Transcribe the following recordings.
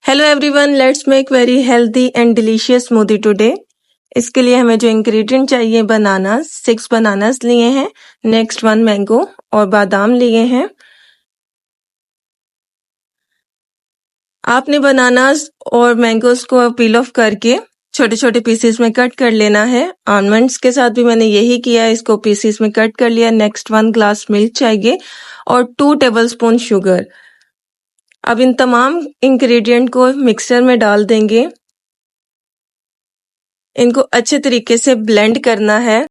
Hello everyone, let's make very healthy and delicious smoothie today. इसके लिए हमें जो इंग्रेडिएंट चाहिए, बनानास 6 बनानास लिए हैं, नेक्स्ट 1 मैंगो और बादाम लिए हैं। आपने बनानास और मैंगोस को पील ऑफ करके छोटे छोटे पीसेस में कट कर लेना है। आलमंड्स के साथ भी मैंने यही किया, इसको पीसेस में कट कर लिया। नेक्स्ट 1 ग्लास मिल्क चाहिए और 2 टेबलस्पून शुगर। अब इन तमाम इंग्रेडिएंट को मिक्सर में डाल देंगे। इनको अच्छे तरीके से ब्लेंड करना है।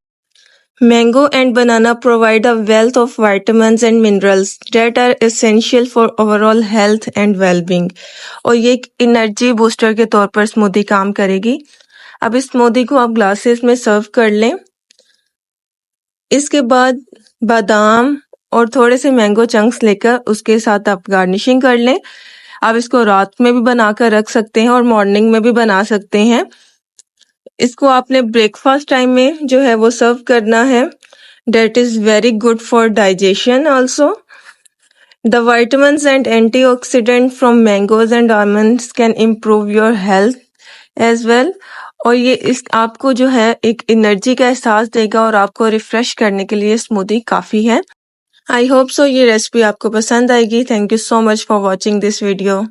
Mango and banana provide a wealth of vitamins and minerals that are essential for overall health and well-being। और ये एक एनर्जी बूस्टर के तौर पर स्मूदी काम करेगी। अब इस स्मूदी को आप ग्लासेस में सर्व कर लें। इसके बाद बादाम और थोड़े से मैंगो चंक्स लेकर उसके साथ आप गार्निशिंग कर लें। आप इसको रात में भी बनाकर रख सकते हैं और मॉर्निंग में भी बना सकते हैं। इसको आपने ब्रेकफास्ट टाइम में जो है वो सर्व करना है। Date is very good for digestion also. The vitamins and antioxidant from mangoes and almonds can improve your health as well। और ये इस आपको जो है एक एनर्जी का एहसास देगा और आपको रिफ्रेश करने के लिए स्मूदी काफ़ी है। आई होप सो ये रेसिपी आपको पसंद आएगी। Thank you so much for watching this video.